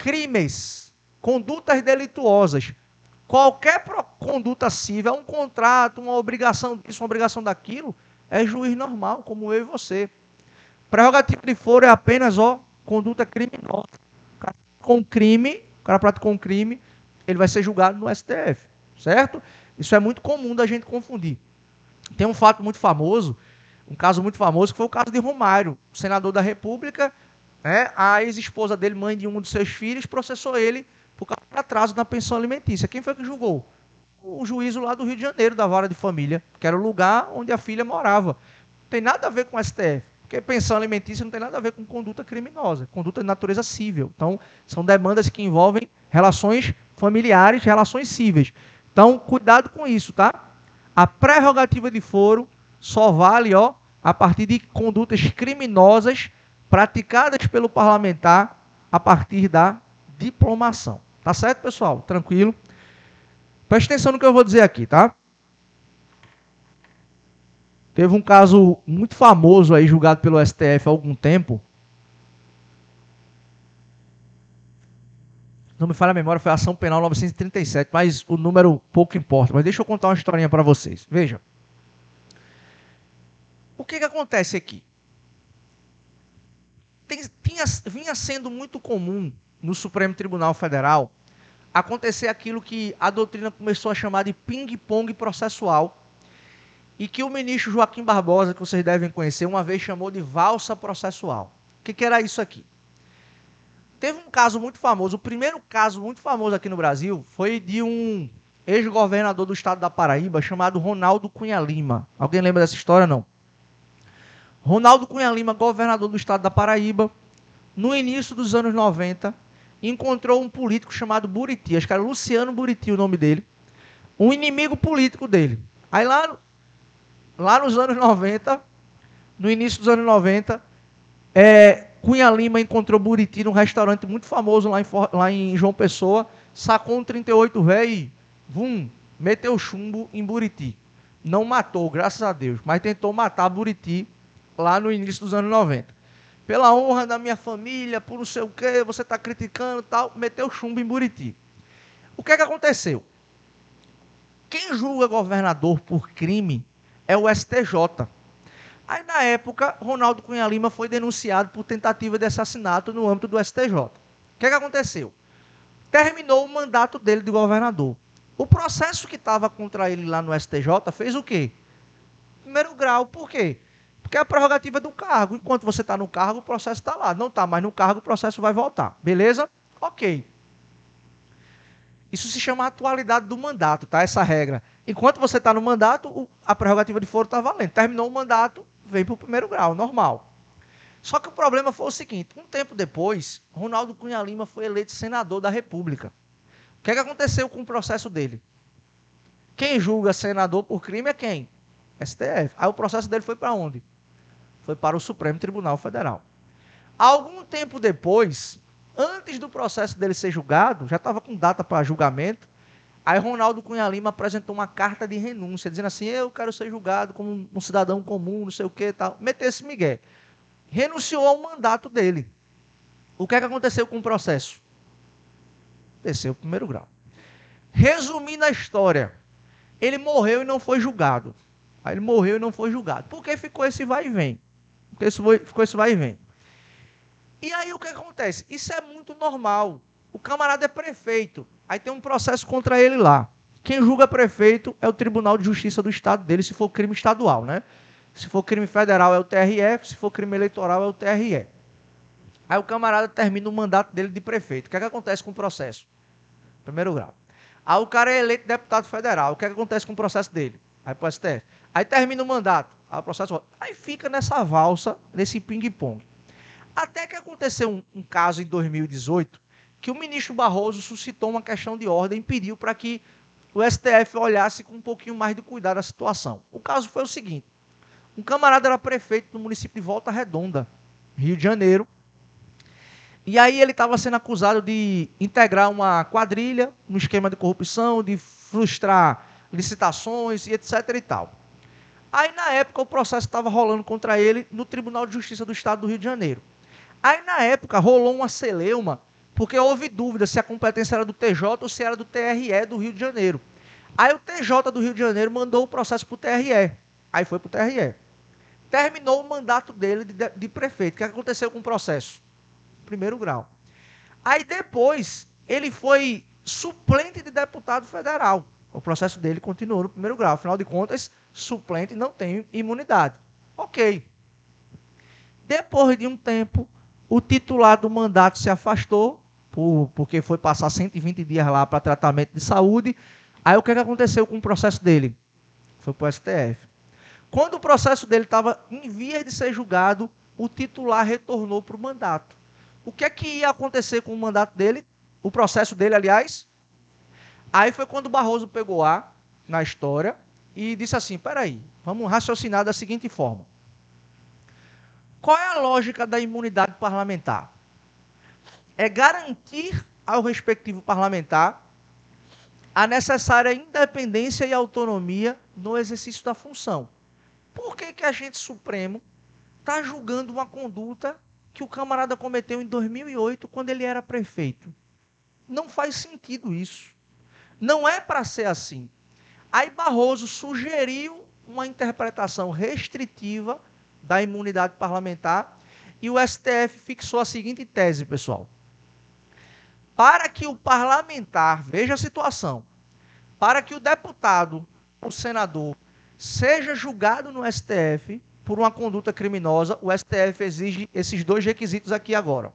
crimes, condutas delituosas. Qualquer conduta civil, é um contrato, uma obrigação disso, uma obrigação daquilo, é juiz normal, como eu e você. Prerrogativa de foro é apenas, conduta criminosa. O cara praticou um crime, ele vai ser julgado no STF, certo? Isso é muito comum da gente confundir. Tem um fato muito famoso, um caso muito famoso, que foi o caso de Romário, senador da República, né? A ex-esposa dele, mãe de um dos seus filhos, processou ele por causa de atraso na pensão alimentícia. Quem foi que julgou? O juízo lá do Rio de Janeiro, da Vara de Família, que era o lugar onde a filha morava. Não tem nada a ver com o STF, porque pensão alimentícia não tem nada a ver com conduta criminosa, conduta de natureza cível. Então, são demandas que envolvem relações familiares, relações cíveis. Então, cuidado com isso, tá? A prerrogativa de foro só vale, a partir de condutas criminosas praticadas pelo parlamentar a partir da diplomação. Tá certo, pessoal? Tranquilo? Preste atenção no que eu vou dizer aqui, tá? Teve um caso muito famoso aí, julgado pelo STF há algum tempo. Não me falha a memória, foi a ação penal 937, mas o número pouco importa. Mas deixa eu contar uma historinha para vocês. Veja. O que acontece aqui? Vinha sendo muito comum no Supremo Tribunal Federal acontecer aquilo que a doutrina começou a chamar de ping-pong processual e que o ministro Joaquim Barbosa, que vocês devem conhecer, uma vez chamou de valsa processual. O que era isso aqui? Teve um caso muito famoso, o primeiro caso muito famoso aqui no Brasil foi de um ex-governador do estado da Paraíba chamado Ronaldo Cunha Lima. Alguém lembra dessa história, não? Ronaldo Cunha Lima, governador do estado da Paraíba, no início dos anos 90, encontrou um político chamado Buriti, acho que era Luciano Buriti o nome dele, um inimigo político dele. Aí lá nos anos 90, no início dos anos 90, Cunha Lima encontrou Buriti num restaurante muito famoso lá em João Pessoa, sacou um 38 velho e meteu chumbo em Buriti. Não matou, graças a Deus, mas tentou matar Buriti lá no início dos anos 90. Pela honra da minha família, por não sei o que, você está criticando e tal, meteu chumbo em Buriti. O que aconteceu? Quem julga governador por crime é o STJ. Aí, na época, Ronaldo Cunha Lima foi denunciado por tentativa de assassinato no âmbito do STJ. O que aconteceu? Terminou o mandato dele de governador. O processo que estava contra ele lá no STJ fez o quê? Primeiro grau. Por quê? Porque é a prerrogativa do cargo. Enquanto você está no cargo, o processo está lá. Não está mais no cargo, o processo vai voltar. Beleza? Ok. Isso se chama atualidade do mandato, tá? Essa regra. Enquanto você está no mandato, a prerrogativa de foro está valendo. Terminou o mandato, vem para o primeiro grau, normal. Só que o problema foi o seguinte: um tempo depois, Ronaldo Cunha Lima foi eleito senador da República. O que aconteceu com o processo dele? Quem julga senador por crime é quem? STF. Aí o processo dele foi para onde? Foi para o Supremo Tribunal Federal. Algum tempo depois, antes do processo dele ser julgado, já estava com data para julgamento, aí Ronaldo Cunha Lima apresentou uma carta de renúncia, dizendo assim: eu quero ser julgado como um cidadão comum, não sei o que e tal. Meteu esse migué. Renunciou ao mandato dele. O que aconteceu com o processo? Desceu o primeiro grau. Resumindo a história, ele morreu e não foi julgado. Aí ele morreu e não foi julgado. Por que ficou esse vai e vem? Porque ficou esse vai e vem. E aí o que acontece? Isso é muito normal. O camarada é prefeito. Aí tem um processo contra ele lá. Quem julga prefeito é o Tribunal de Justiça do Estado dele, se for crime estadual, né? Se for crime federal é o TRF, se for crime eleitoral é o TRE. Aí o camarada termina o mandato dele de prefeito. O que acontece com o processo? Primeiro grau. Aí o cara é eleito deputado federal. O que acontece com o processo dele? Aí pro STF. Aí termina o mandato. Aí o processo volta. Aí fica nessa valsa, nesse ping-pong. Até que aconteceu um caso em 2018, que o ministro Barroso suscitou uma questão de ordem e pediu para que o STF olhasse com um pouquinho mais de cuidado a situação. O caso foi o seguinte: um camarada era prefeito do município de Volta Redonda, Rio de Janeiro, e aí ele estava sendo acusado de integrar uma quadrilha no esquema de corrupção, de frustrar licitações e etc e tal. Aí, na época, o processo estava rolando contra ele no Tribunal de Justiça do Estado do Rio de Janeiro. Aí, na época, rolou uma celeuma Porque houve dúvida se a competência era do TJ ou se era do TRE do Rio de Janeiro. Aí o TJ do Rio de Janeiro mandou o processo para o TRE. Aí foi para o TRE. Terminou o mandato dele de prefeito. O que aconteceu com o processo? Primeiro grau. Aí depois ele foi suplente de deputado federal. O processo dele continuou no primeiro grau. Afinal de contas, suplente não tem imunidade. Ok. Depois de um tempo, o titular do mandato se afastou, porque foi passar 120 dias lá para tratamento de saúde. Aí o que aconteceu com o processo dele? Foi para o STF. Quando o processo dele estava em vias de ser julgado, o titular retornou para o mandato. O que é que ia acontecer com o mandato dele? O processo dele, aliás? Aí foi quando o Barroso pegou na história e disse assim, peraí, vamos raciocinar da seguinte forma. Qual é a lógica da imunidade parlamentar? É garantir ao respectivo parlamentar a necessária independência e autonomia no exercício da função. Por que agente supremo está julgando uma conduta que o camarada cometeu em 2008, quando ele era prefeito? Não faz sentido isso. Não é para ser assim. Aí Barroso sugeriu uma interpretação restritiva da imunidade parlamentar e o STF fixou a seguinte tese, pessoal. Para que o parlamentar, veja a situação, para que o deputado, o senador, seja julgado no STF por uma conduta criminosa, o STF exige esses dois requisitos aqui agora.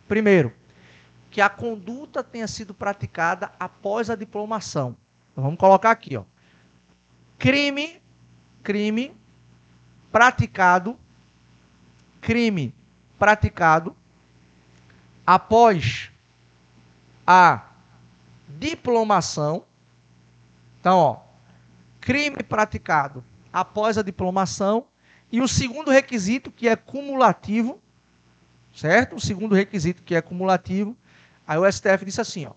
Primeiro, que a conduta tenha sido praticada após a diplomação. Então, vamos colocar aqui, ó. Crime praticado após a diplomação. Então, ó, crime praticado após a diplomação. E o segundo requisito, que é cumulativo, certo? O segundo requisito, que é cumulativo. Aí o STF disse assim, ó,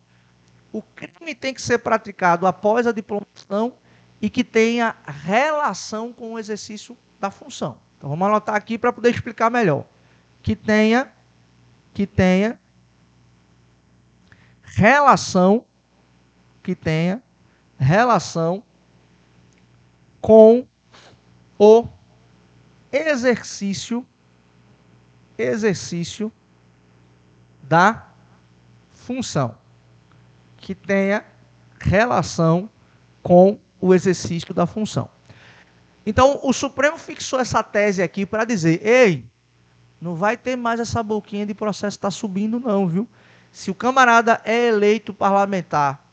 o crime tem que ser praticado após a diplomação e que tenha relação com o exercício da função. Então, vamos anotar aqui para poder explicar melhor. Que tenha relação com o exercício da função. Que tenha relação com o exercício da função. Então, o Supremo fixou essa tese aqui para dizer, ei, não vai ter mais essa boquinha de processo está subindo não, viu? Se o camarada é eleito parlamentar,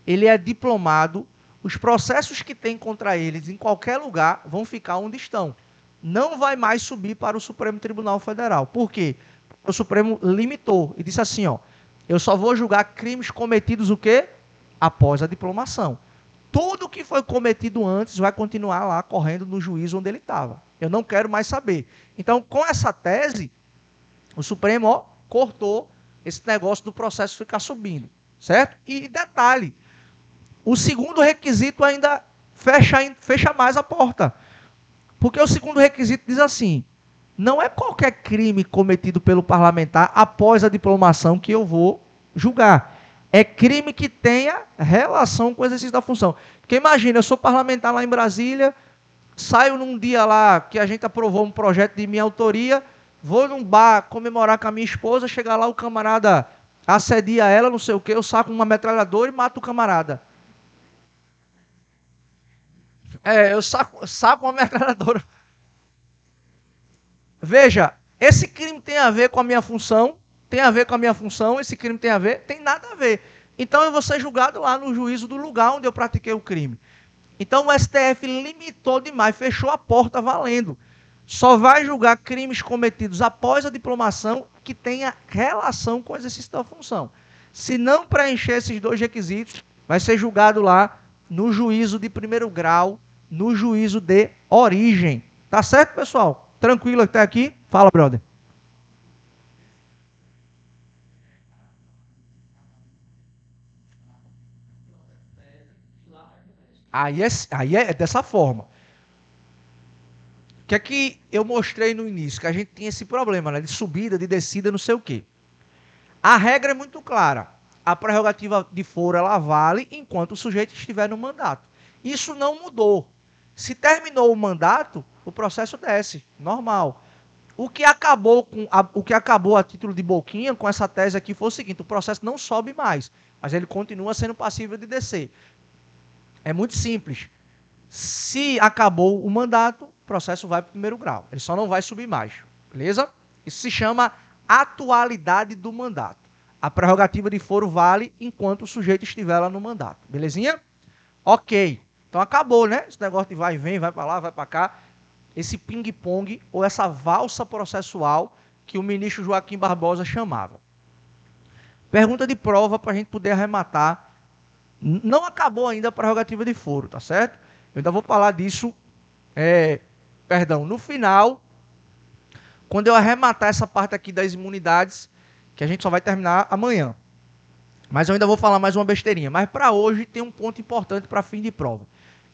ele é diplomado, os processos que tem contra eles em qualquer lugar vão ficar onde estão. Não vai mais subir para o Supremo Tribunal Federal. Por quê? O Supremo limitou e disse assim, ó, eu só vou julgar crimes cometidos o quê? Após a diplomação. Tudo que foi cometido antes vai continuar lá correndo no juízo onde ele estava. Eu não quero mais saber. Então, com essa tese, o Supremo, ó, cortou esse negócio do processo ficar subindo, certo? E detalhe, o segundo requisito ainda fecha mais a porta. Porque o segundo requisito diz assim, não é qualquer crime cometido pelo parlamentar após a diplomação que eu vou julgar. É crime que tenha relação com o exercício da função. Porque imagina, eu sou parlamentar lá em Brasília, saio num dia lá que a gente aprovou um projeto de minha autoria, vou num bar comemorar com a minha esposa, chega lá o camarada assedia ela, não sei o quê, eu saco uma metralhadora e mato o camarada. Eu saco uma metralhadora. Veja, esse crime tem a ver com a minha função, esse crime tem a ver, tem nada a ver. Então eu vou ser julgado lá no juízo do lugar onde eu pratiquei o crime. Então o STF limitou demais, fechou a porta valendo. Só vai julgar crimes cometidos após a diplomação que tenha relação com o exercício da função. Se não preencher esses dois requisitos, vai ser julgado lá no juízo de primeiro grau, no juízo de origem. Tá certo, pessoal? Tranquilo até aqui? Fala, brother. Aí é dessa forma. O que é que eu mostrei no início? Que a gente tinha esse problema, né? De subida, de descida, não sei o quê. A regra é muito clara. A prerrogativa de foro ela vale enquanto o sujeito estiver no mandato. Isso não mudou. Se terminou o mandato, o processo desce, normal. O que acabou a título de boquinha com essa tese aqui foi o seguinte: o processo não sobe mais, mas ele continua sendo passível de descer. É muito simples. Se acabou o mandato, o processo vai para o primeiro grau. Ele só não vai subir mais. Beleza? Isso se chama atualidade do mandato. A prerrogativa de foro vale enquanto o sujeito estiver lá no mandato. Belezinha? Ok. Então acabou, né? Esse negócio de vai e vem, vai para lá, vai para cá. Esse ping-pong ou essa valsa processual que o ministro Joaquim Barbosa chamava. Pergunta de prova para a gente poder arrematar. Não acabou ainda a prerrogativa de foro, tá certo? Eu ainda vou falar disso, no final, quando eu arrematar essa parte aqui das imunidades, que a gente só vai terminar amanhã. Mas eu ainda vou falar mais uma besteirinha. Mas para hoje tem um ponto importante para fim de prova.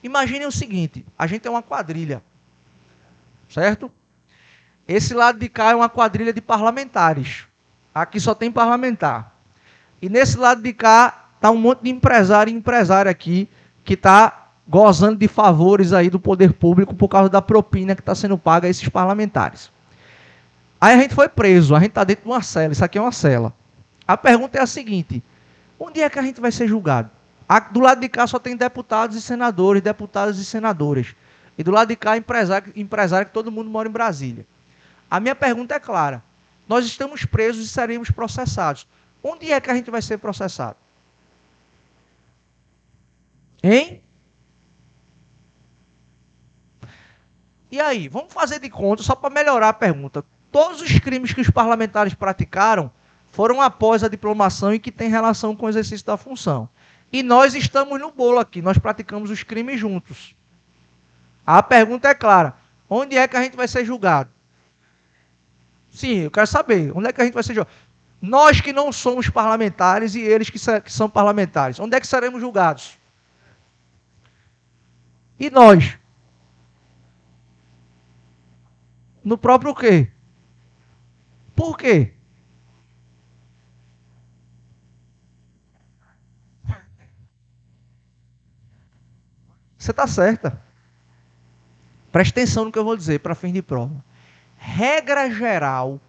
Imaginem o seguinte, a gente tem uma quadrilha, certo? Esse lado de cá é uma quadrilha de parlamentares. Aqui só tem parlamentar. E nesse lado de cá está um monte de empresário e empresária aqui que está gozando de favores aí do poder público por causa da propina que está sendo paga a esses parlamentares. Aí a gente foi preso, a gente está dentro de uma cela, isso aqui é uma cela. A pergunta é a seguinte: onde é que a gente vai ser julgado? Do lado de cá só tem deputados e senadores, deputadas e senadoras. E do lado de cá, empresário que todo mundo mora em Brasília. A minha pergunta é clara. Nós estamos presos e seremos processados. Onde é que a gente vai ser processado? Hein? E aí, vamos fazer de conta, só para melhorar a pergunta. Todos os crimes que os parlamentares praticaram foram após a diplomação e que tem relação com o exercício da função. E nós estamos no bolo aqui, nós praticamos os crimes juntos. A pergunta é clara: onde é que a gente vai ser julgado? Sim, eu quero saber, onde é que a gente vai ser julgado? Nós que não somos parlamentares e eles que são parlamentares, onde é que seremos julgados? E nós? No próprio quê? Por quê? Você está certa. Preste atenção no que eu vou dizer para fim de prova. Regra geral,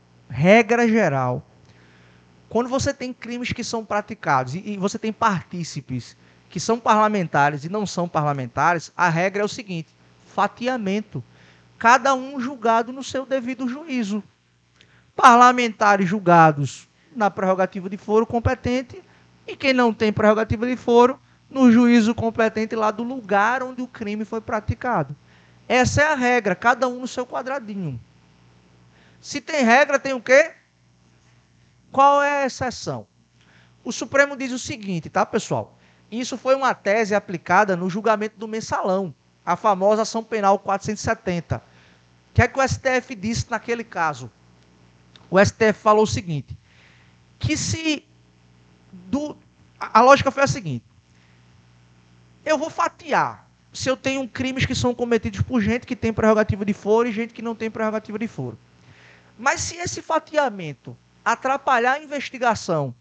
quando você tem crimes que são praticados e você tem partícipes que são parlamentares e não são parlamentares, a regra é o seguinte: fatiamento. Cada um julgado no seu devido juízo. Parlamentares julgados na prerrogativa de foro competente e quem não tem prerrogativa de foro no juízo competente lá do lugar onde o crime foi praticado. Essa é a regra, cada um no seu quadradinho. Se tem regra, tem o quê? Qual é a exceção? O Supremo diz o seguinte, tá, pessoal? Isso foi uma tese aplicada no julgamento do mensalão, a famosa ação penal 470. O que é que o STF disse naquele caso? O STF falou o seguinte, que a lógica foi a seguinte: eu vou fatiar se eu tenho crimes que são cometidos por gente que tem prerrogativa de foro e gente que não tem prerrogativa de foro. Mas se esse fatiamento atrapalhar a investigação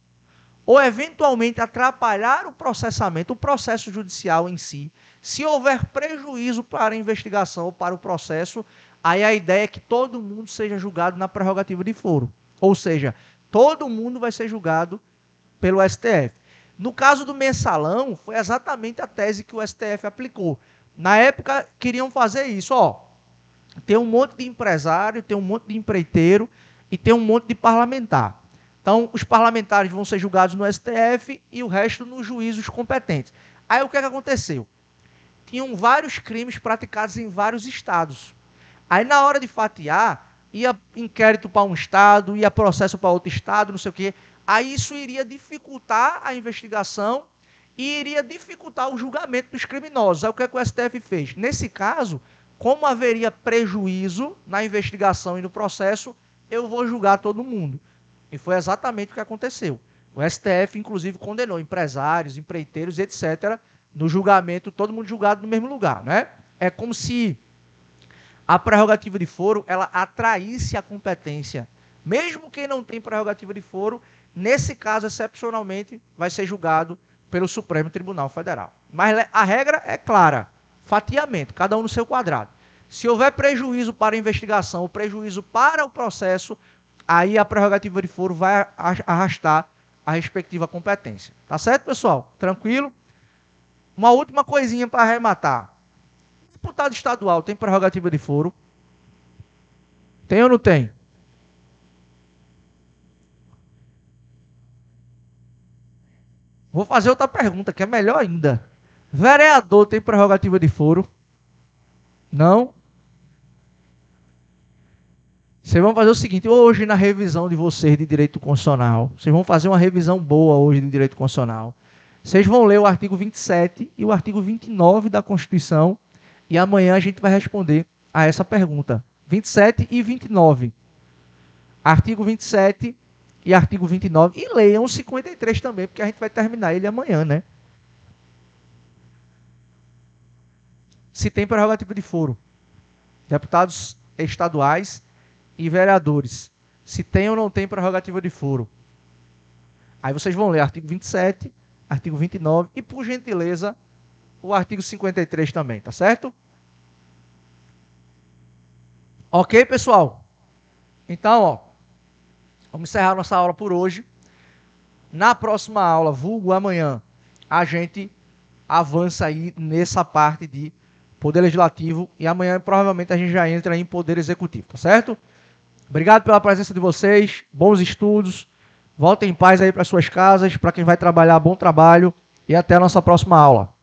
ou eventualmente atrapalhar o processamento, o processo judicial em si, se houver prejuízo para a investigação ou para o processo, aí a ideia é que todo mundo seja julgado na prerrogativa de foro. Ou seja, todo mundo vai ser julgado pelo STF. No caso do mensalão, foi exatamente a tese que o STF aplicou. Na época, queriam fazer isso, tem um monte de empresário, tem um monte de empreiteiro e tem um monte de parlamentar. Então, os parlamentares vão ser julgados no STF e o resto nos juízos competentes. Aí, o que aconteceu? Tinham vários crimes praticados em vários estados. Aí, na hora de fatiar, ia inquérito para um estado, ia processo para outro estado, não sei o quê. Aí, isso iria dificultar a investigação e iria dificultar o julgamento dos criminosos. Aí, o que o STF fez? Nesse caso, como haveria prejuízo na investigação e no processo, eu vou julgar todo mundo. E foi exatamente o que aconteceu. O STF, inclusive, condenou empresários, empreiteiros, etc., no julgamento, todo mundo julgado no mesmo lugar, né? É como se a prerrogativa de foro, ela atraísse a competência. Mesmo quem não tem prerrogativa de foro, nesse caso, excepcionalmente, vai ser julgado pelo Supremo Tribunal Federal. Mas a regra é clara, fatiamento, cada um no seu quadrado. Se houver prejuízo para a investigação ou prejuízo para o processo, aí a prerrogativa de foro vai arrastar a respectiva competência. Tá certo, pessoal? Tranquilo? Uma última coisinha para arrematar. O deputado estadual tem prerrogativa de foro? Tem ou não tem? Vou fazer outra pergunta, que é melhor ainda. Vereador tem prerrogativa de foro? Não? Vocês vão fazer o seguinte, hoje na revisão de vocês de direito constitucional, vocês vão fazer uma revisão boa hoje de direito constitucional. Vocês vão ler o artigo 27 e o artigo 29 da Constituição e amanhã a gente vai responder a essa pergunta. 27 e 29. Artigo 27 e artigo 29. E leiam o 53 também, porque a gente vai terminar ele amanhã, né? Se tem prerrogativa de foro. Deputados estaduais e vereadores. Se tem ou não tem prerrogativa de foro. Aí vocês vão ler artigo 27, artigo 29 e, por gentileza, o artigo 53 também, tá certo? Ok, pessoal? Então, ó, vamos encerrar nossa aula por hoje. Na próxima aula, vulgo amanhã, a gente avança aí nessa parte de Poder Legislativo e amanhã provavelmente a gente já entra em Poder Executivo, tá certo? Obrigado pela presença de vocês, bons estudos, voltem em paz aí para suas casas, para quem vai trabalhar, bom trabalho e até a nossa próxima aula.